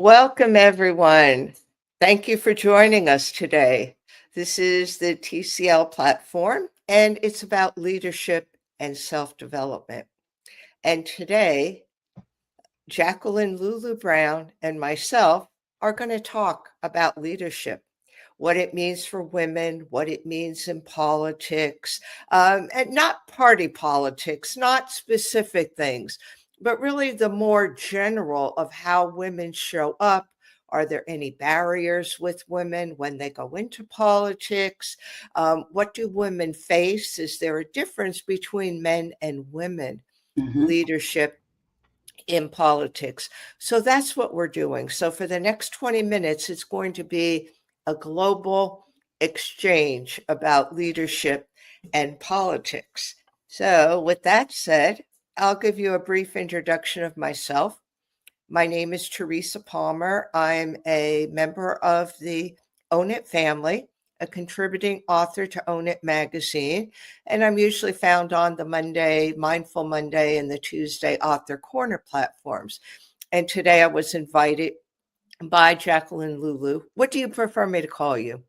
Welcome, everyone. Thank you for joining us today. This is the TCL platform, and it's about leadership and self-development. And today, Jacqueline Lulu Brown and myself are going to talk about leadership, what it means for women, what it means in politics, and not party politics, not specific things, but really the more general of how women show up. Are there any barriers with women when they go into politics? What do women face? Is there a difference between men and women Mhm. leadership in politics? So that's what we're doing. So for the next 20 minutes, it's going to be a global exchange about leadership and politics. So, with that said, I'll give you a brief introduction of myself. My name is Teresa Palmer. I'm a member of the Own It family, a contributing author to Own It magazine, and I'm usually found on the Monday, Mindful Monday, and the Tuesday Author Corner platforms. And today I was invited by Jacqueline Lulu. What do you prefer me to call you?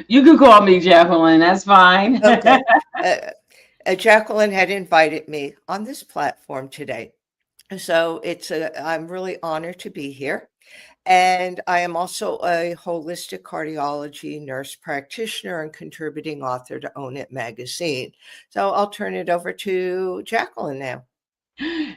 You can call me Jacqueline. That's fine. Okay. Uh, Jacqueline had invited me on this platform today. So I'm really honored to be here. And I am also a holistic cardiology nurse practitioner and contributing author to Own It magazine. So I'll turn it over to Jacqueline now.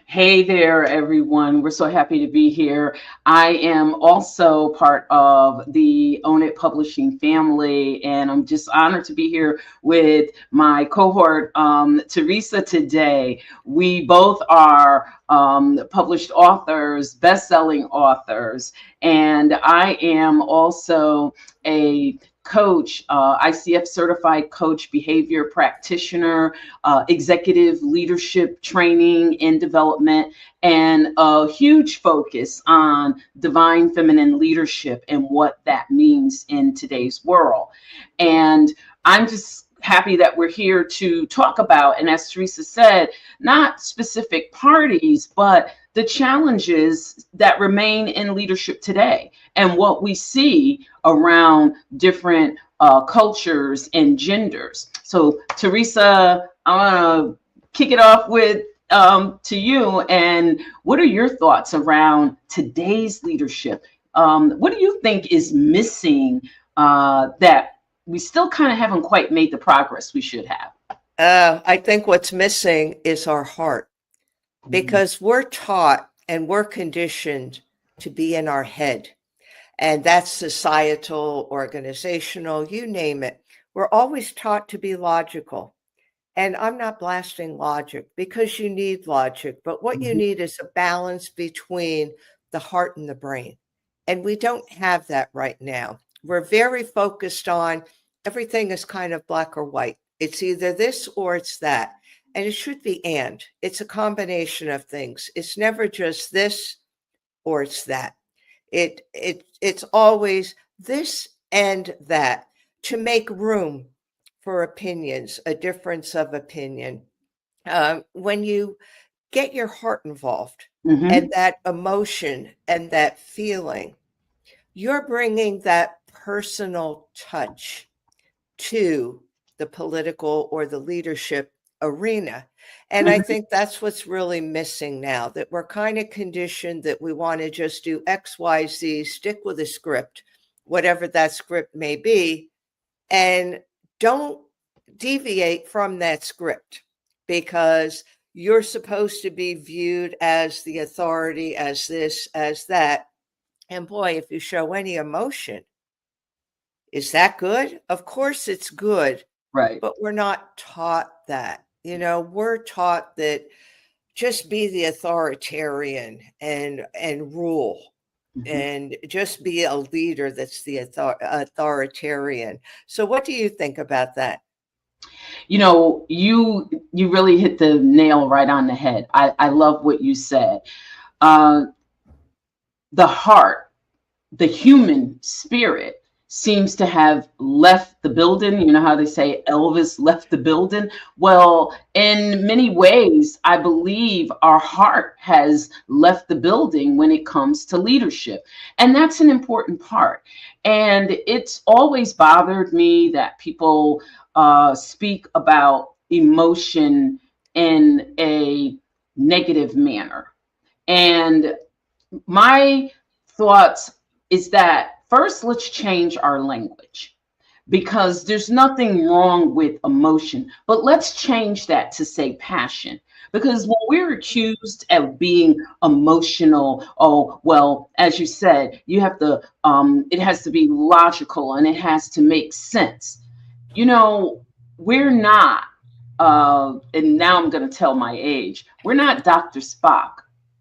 Hey there, everyone. We're so happy to be here. I am also part of the Own It Publishing family, and I'm just honored to be here with my cohort, Teresa, today. We both are published authors, best-selling authors, and I am also a coach, ICF certified coach, behavior practitioner, executive leadership training and development, and a huge focus on divine feminine leadership and what that means in today's world. And I'm just happy that we're here to talk about, and as Teresa said, not specific parties, but the challenges that remain in leadership today and what we see around different cultures and genders. So, Teresa, I want to kick it off with to you. And what are your thoughts around today's leadership? What do you think is missing that we still kind of haven't quite made the progress we should have? I think what's missing is our heart Mhm. because we're taught and we're conditioned to be in our head. And that's societal, organizational, you name it. We're always taught to be logical. And I'm not blasting logic because you need logic, but what you Mhm. need is a balance between the heart and the brain. And we don't have that right now. We're very focused on everything is kind of black or white. It's either this or it's that. And it should be and. It's a combination of things. It's never just this or it's that. It's always this and that to make room for opinions, a difference of opinion. When you get your heart involved and Mhm. that emotion and that feeling, you're bringing that personal touch to the political or the leadership arena. And I Mhm. think that's what's really missing now, that we're kind of conditioned that we want to just do X, Y, Z, stick with a script, whatever that script may be, and don't deviate from that script because you're supposed to be viewed as the authority, as this, as that. And boy, if you show any emotion, is that good? Of course it's good, Right. but we're not taught that. We're taught that just be the authoritarian and rule Mhm. and just be a leader that's the authoritarian. So what do you think about that? You really hit the nail right on the head. I love what you said. Uh, the heart, the human spirit seems to have left the building. You know how they say Elvis left the building? Well, in many ways, I believe our heart has left the building when it comes to leadership. And that's an important part. And it's always bothered me that people speak about emotion in a negative manner. And my thoughts is that first, let's change our language because there's nothing wrong with emotion, but let's change that to say passion. Because when we're accused of being emotional, oh, well, as you said, you have to, it has to be logical and it has to make sense. You know, we're not, and now I'm going to tell my age, we're not Dr. Spock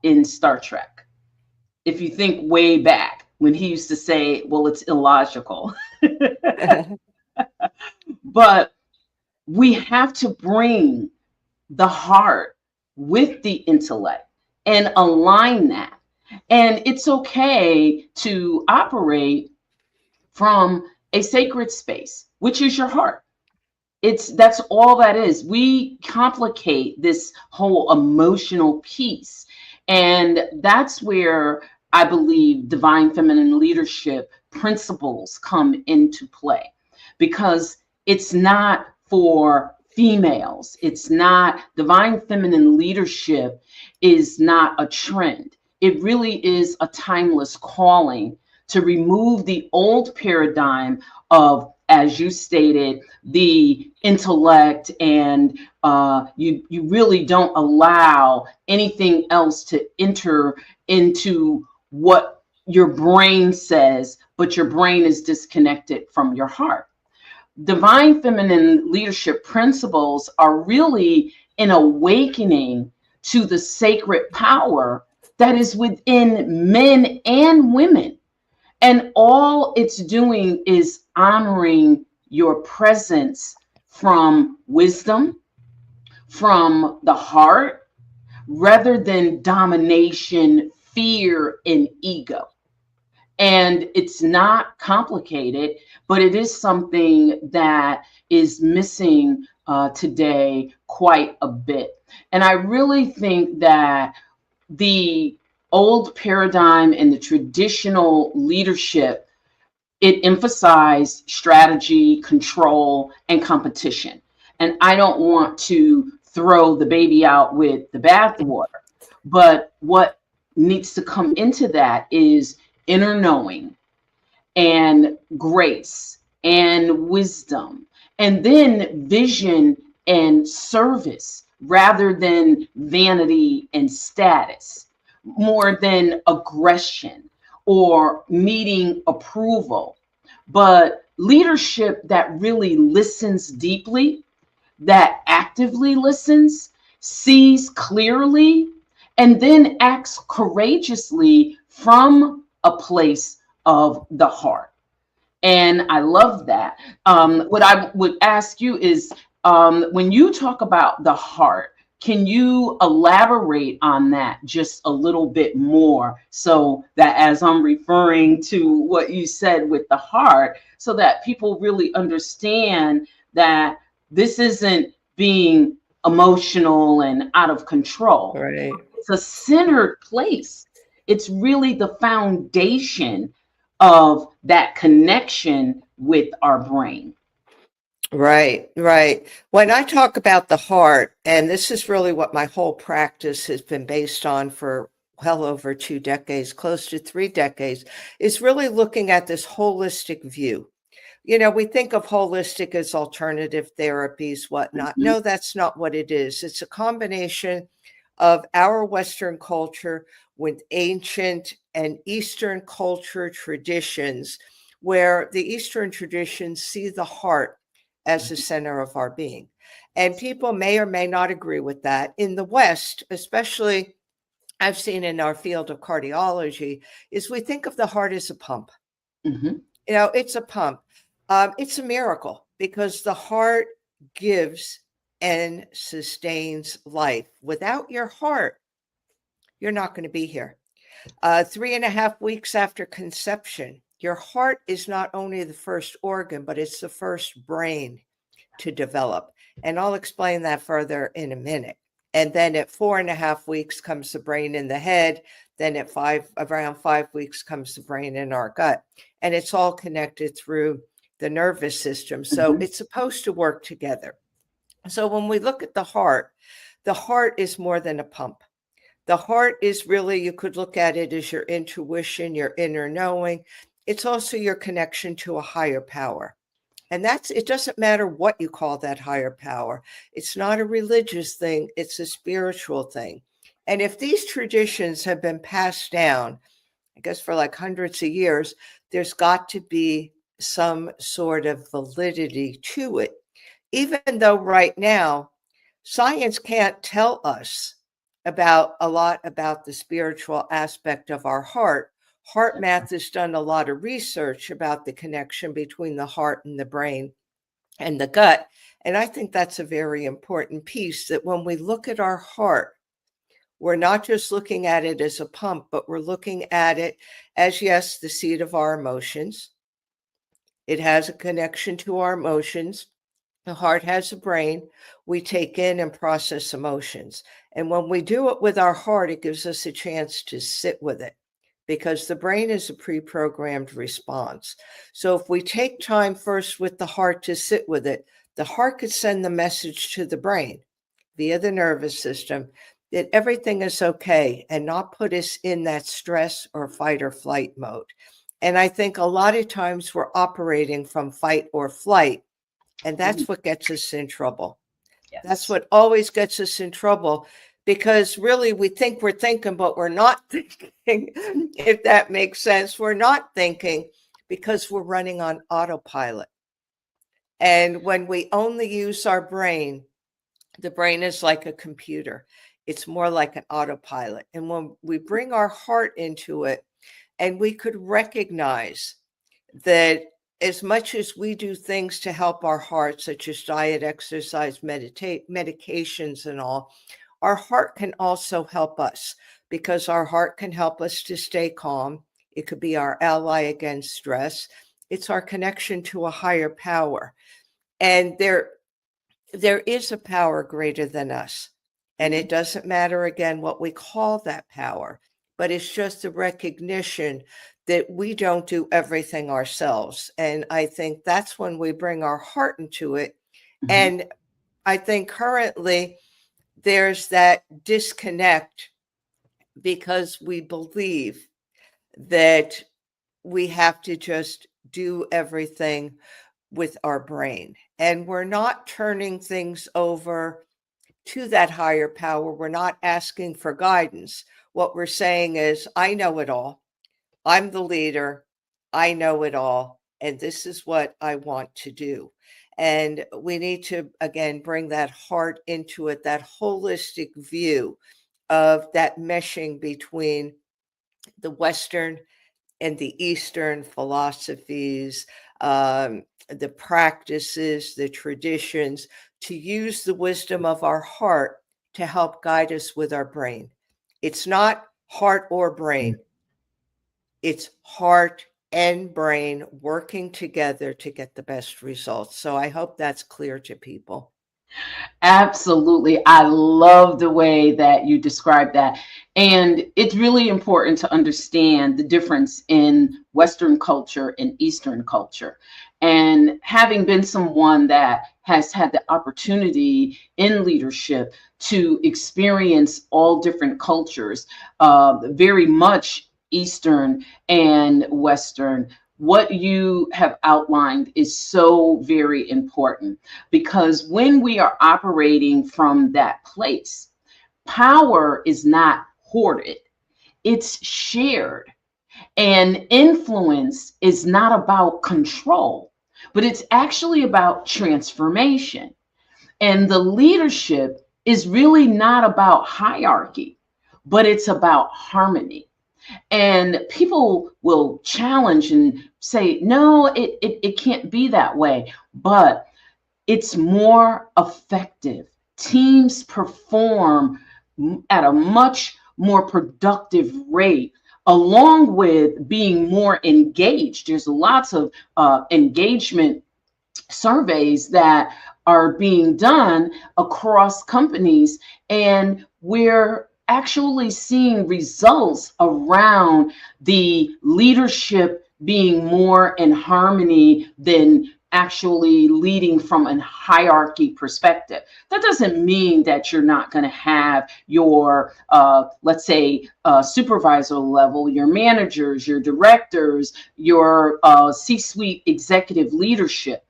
in Star Trek. If you think way back when he used to say, well, it's illogical. But we have to bring the heart with the intellect and align that. And it's okay to operate from a sacred space, which is your heart. That's all that is. We complicate this whole emotional piece. And that's where I believe divine feminine leadership principles come into play, because it's not for females. It's not, divine feminine leadership is not a trend. It really is a timeless calling to remove the old paradigm of, as you stated, the intellect, and you really don't allow anything else to enter into what your brain says, but your brain is disconnected from your heart. Divine feminine leadership principles are really an awakening to the sacred power that is within men and women. And all it's doing is honoring your presence from wisdom, from the heart, rather than domination, fear, and ego. And it's not complicated, but it is something that is missing today quite a bit. And I really think that the old paradigm and the traditional leadership, it emphasized strategy, control, and competition. And I don't want to throw the baby out with the bathwater, but what needs to come into that is inner knowing and grace and wisdom, and then vision and service rather than vanity and status, more than aggression or needing approval, but leadership that really listens deeply, that actively listens, sees clearly, and then acts courageously from a place of the heart. And I love that. What I would ask you is, when you talk about the heart, can you elaborate on that just a little bit more, so that as I'm referring to what you said with the heart, so that people really understand that this isn't being emotional and out of control. Right. It's a centered place. It's really the foundation of that connection with our brain. Right, right. When I talk about the heart, and this is really what my whole practice has been based on for well over 2 decades, close to 3 decades, is really looking at this holistic view. We think of holistic as alternative therapies, whatnot. Mhm, No, that's not what it is. It's a combination of our Western culture with ancient and Eastern culture traditions, where the Eastern traditions see the heart as the center of our being. And people may or may not agree with that. In the West, especially I've seen in our field of cardiology, is we think of the heart as a pump. mhm, It's a pump. It's a miracle because the heart gives and sustains life. Without your heart, you're not going to be here. 3.5 weeks after conception, your heart is not only the first organ, but it's the first brain to develop. And I'll explain that further in a minute. And then at 4.5 weeks comes the brain in the head. Then at around 5 weeks comes the brain in our gut. And it's all connected through the nervous system. So Mhm. it's supposed to work together. So when we look at the heart is more than a pump. The heart is really, you could look at it as your intuition, your inner knowing. It's also your connection to a higher power. And it doesn't matter what you call that higher power. It's not a religious thing, it's a spiritual thing. And if these traditions have been passed down, I guess for like hundreds of years, there's got to be some sort of validity to it. Even though right now, science can't tell us about a lot about the spiritual aspect of our heart. Heart math has done a lot of research about the connection between the heart and the brain and the gut. And I think that's a very important piece, that when we look at our heart, we're not just looking at it as a pump, but we're looking at it as, yes, the seat of our emotions. It has a connection to our emotions. The heart has a brain. We take in and process emotions. And when we do it with our heart, it gives us a chance to sit with it, because the brain is a pre-programmed response. So if we take time first with the heart to sit with it, the heart could send the message to the brain via the nervous system that everything is okay, and not put us in that stress or fight or flight mode. And I think a lot of times we're operating from fight or flight, and Mhm. that's what gets us in trouble. That's Yes. what always gets us in trouble, because really we think we're thinking, but we're not thinking, if that makes sense. We're not thinking because we're running on autopilot. And when we only use our brain, the brain is like a computer. It's more like an autopilot. And when we bring our heart into it, and we could recognize that as much as we do things to help our heart, such as diet, exercise, meditate, medications, and all, our heart can also help us, because our heart can help us to stay calm. It could be our ally against stress. It's our connection to a higher power. And there is a power greater than us. And Mhm. it doesn't matter, again, what we call that power, but it's just a recognition that we don't do everything ourselves. And I think that's when we bring our heart into it. Mhm. And I think currently there's that disconnect, because we believe that we have to just do everything with our brain. And we're not turning things over to that higher power. We're not asking for guidance. What we're saying is, I know it all. I'm the leader. I know it all. And this is what I want to do. And we need to, again, bring that heart into it, that holistic view of that meshing between the Western and the Eastern philosophies, the practices, the traditions, to use the wisdom of our heart to help guide us with our brain. It's not heart or brain, it's heart and brain working together to get the best results. So I hope that's clear to people. Absolutely. I love the way that you describe that. And it's really important to understand the difference in Western culture and Eastern culture. And having been someone that has had the opportunity in leadership to experience all different cultures, very much Eastern and Western, what you have outlined is so very important, because when we are operating from that place, power is not hoarded, it's shared. And influence is not about control, but it's actually about transformation. And the leadership is really not about hierarchy, but it's about harmony. And people will challenge and say, no, it can't be that way. But it's more effective. Teams perform at a much more productive rate along with being more engaged. There's lots of engagement surveys that are being done across companies, and we're actually seeing results around the leadership being more in harmony than actually leading from a hierarchy perspective. That doesn't mean that you're not going to have your, let's say, supervisor level, your managers, your directors, your C-suite executive leadership,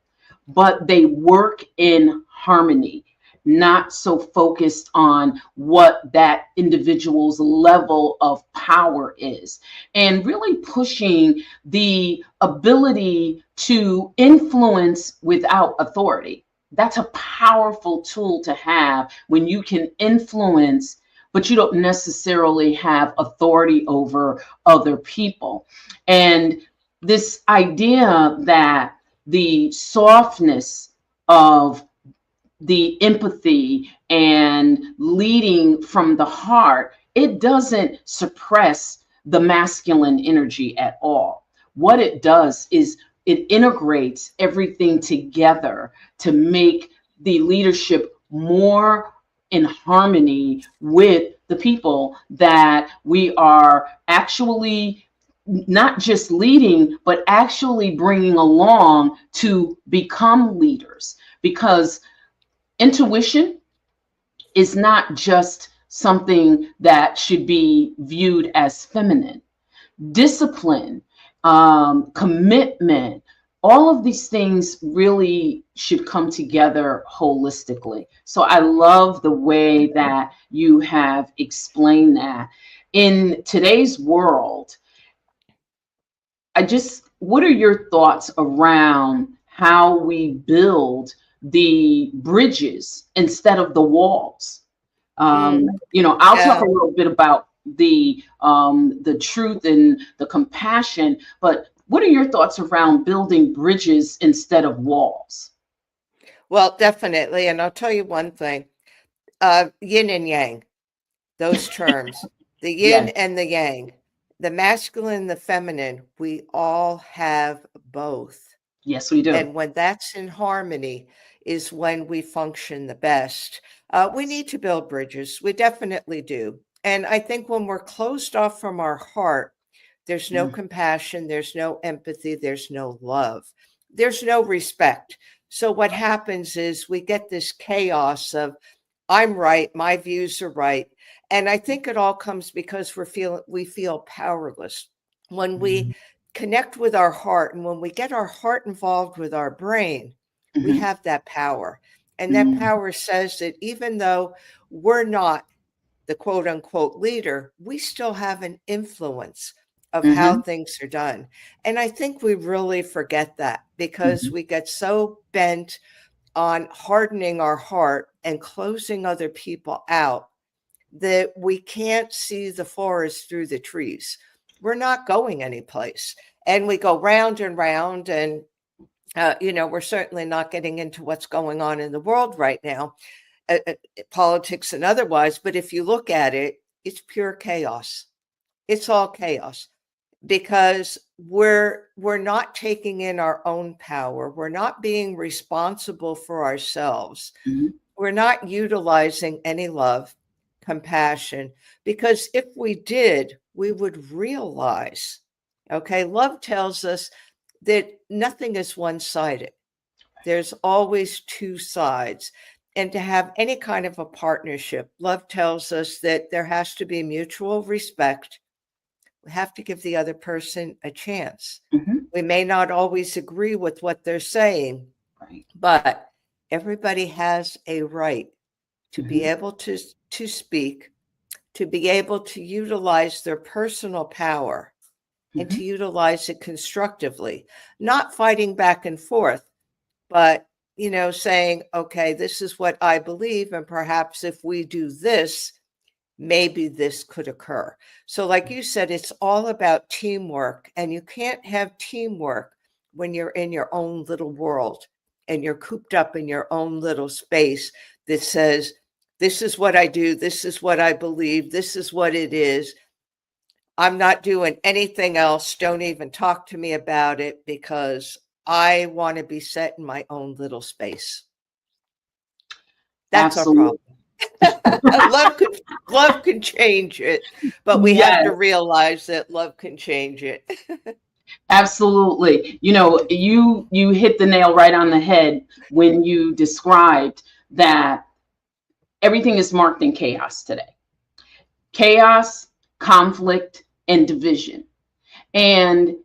but they work in harmony, not so focused on what that individual's level of power is, and really pushing the ability to influence without authority. That's a powerful tool to have when you can influence, but you don't necessarily have authority over other people. And this idea that the softness of the empathy and leading from the heart, it doesn't suppress the masculine energy at all. What it does is it integrates everything together to make the leadership more in harmony with the people that we are actually not just leading, but actually bringing along to become leaders. Because intuition is not just something that should be viewed as feminine. Discipline, commitment, all of these things really should come together holistically. So I love the way that you have explained that. In today's world, what are your thoughts around how we build the bridges instead of the walls? Mm, I'll talk yeah. a little bit about the truth and the compassion, but what are your thoughts around building bridges instead of walls? Well, definitely. And I'll tell you one thing, yin and yang, those terms, the yin Yes, and the yang, the masculine, the feminine, we all have both. yes, we do. And when that's in harmony is when we function the best. We need to build bridges. We definitely do. And I think when we're closed off from our heart, there's no Mm, compassion, there's no empathy, there's no love, there's no respect. So what happens is we get this chaos of I'm right, my views are right. And I think it all comes because we feel powerless. When we mhm, connect with our heart and when we get our heart involved with our brain, we mhm, have that power. And that mhm, power says that even though we're not the quote unquote leader, we still have an influence of how mhm, things are done. And I think we really forget that because mhm, we get so bent on hardening our heart and closing other people out that we can't see the forest through the trees. We're not going anyplace. And we go round and round. And, we're certainly not getting into what's going on in the world right now, politics and otherwise. But if you look at it, it's pure chaos. It's all chaos because we're not taking in our own power. We're not being responsible for ourselves. mhm, We're not utilizing any love, compassion, because if we did, we would realize, okay, love tells us that nothing is one sided. There's always two sides. And to have any kind of a partnership, love tells us that there has to be mutual respect. We have to give the other person a chance. mhm. We may not always agree with what they're saying, Right. but everybody has a right to be Mhm, able to speak, to be able to utilize their personal power and mhm, to utilize it constructively, not fighting back and forth, but saying, okay, this is what I believe, and perhaps if we do this, maybe this could occur. So, like you said, it's all about teamwork, and you can't have teamwork when you're in your own little world and you're cooped up in your own little space that says, this is what I do, this is what I believe, this is what it is. I'm not doing anything else. Don't even talk to me about it because I want to be set in my own little space. That's our Absolutely. problem. Love could love can change it, but we have to Yes, realize that love can change it. absolutely. You hit the nail right on the head when you described that everything is marked in chaos today. Chaos, conflict, and division. And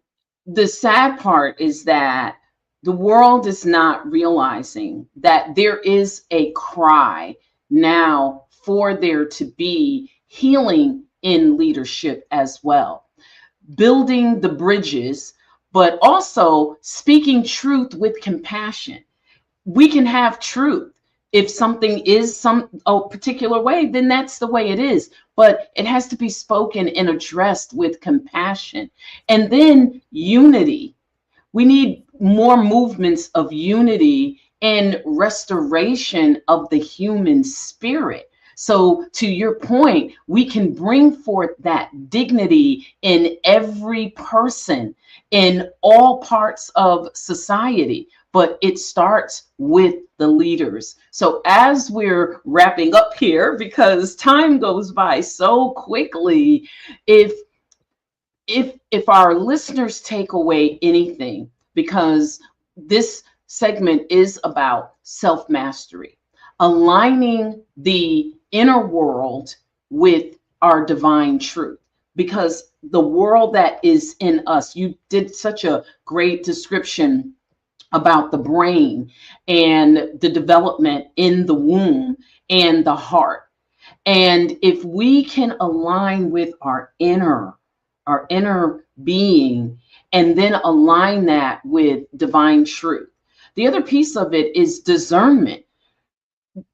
the sad part is that the world is not realizing that there is a cry now for there to be healing in leadership as well. Building the bridges, but also speaking truth with compassion. We can have truth. If something is some a particular way, then that's the way it is. But it has to be spoken and addressed with compassion. And then unity. We need more movements of unity and restoration of the human spirit. So, to your point, we can bring forth that dignity in every person in all parts of society, but it starts with the leaders. So, as we're wrapping up here, because time goes by so quickly, if if our listeners take away anything, because this segment is about self mastery, aligning the inner world with our divine truth, because the world that is in us, you did such a great description about the brain and the development in the womb and the heart. And if we can align with our inner being, and then align that with divine truth. The other piece of it is discernment.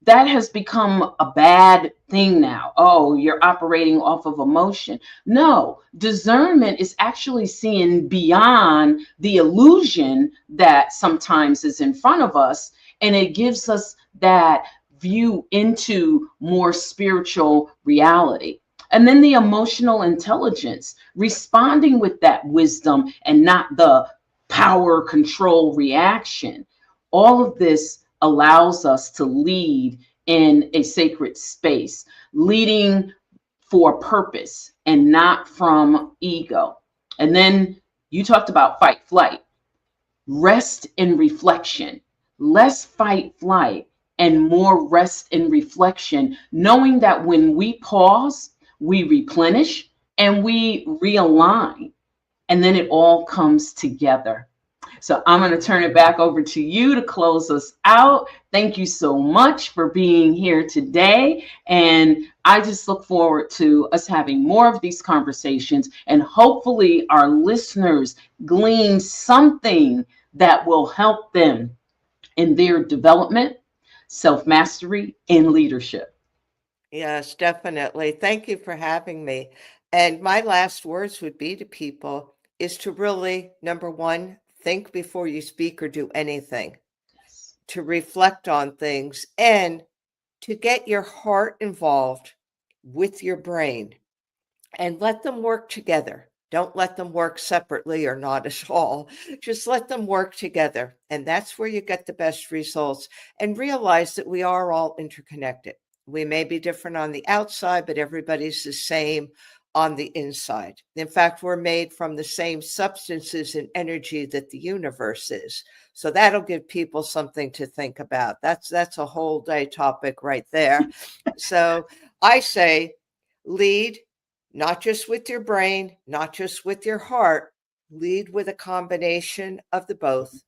That has become a bad thing now. Oh, you're operating off of emotion. No, discernment is actually seeing beyond the illusion that sometimes is in front of us, and it gives us that view into more spiritual reality. And then the emotional intelligence, responding with that wisdom and not the power control reaction. All of this allows us to lead in a sacred space, leading for purpose and not from ego. And then you talked about fight flight, rest and reflection, less fight flight and more rest and reflection, knowing that when we pause, we replenish and we realign, and then it all comes together. So I'm going to turn it back over to you to close us out. Thank you so much for being here today. And I just look forward to us having more of these conversations, and hopefully our listeners glean something that will help them in their development, self mastery, and leadership. Yes, definitely. Thank you for having me. And my last words would be to people is to really, number one, think before you speak or do anything, Yes. to reflect on things, and to get your heart involved with your brain and let them work together. Don't let them work separately or not at all. Just let them work together. And that's where you get the best results. And realize that we are all interconnected. We may be different on the outside, but everybody's the same on the inside. In fact, we're made from the same substances and energy that the universe is. So that'll give people something to think about. That's a whole day topic right there. So I say lead not just with your brain, not just with your heart, lead with a combination of the both,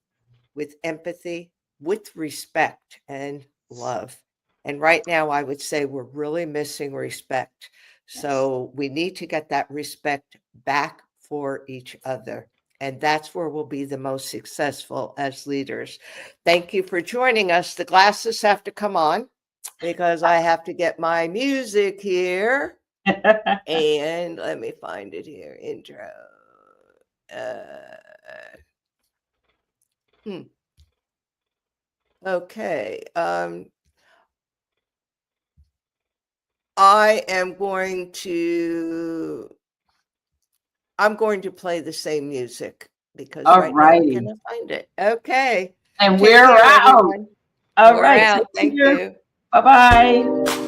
with empathy, with respect and love. And right now, I would say we're really missing respect. Yes. So we need to get that respect back for each other. And that's where we'll be the most successful as leaders. Thank you for joining us. The glasses have to come on because I have to get my music here. And let me find it here. Intro. Uh, hmm. Okay. I am going to I'm going to play the same music because All right now I righty. cannot find it. Okay. And Take we're care, out. everyone. All We're right. out. Take Thank care. you. Bye bye.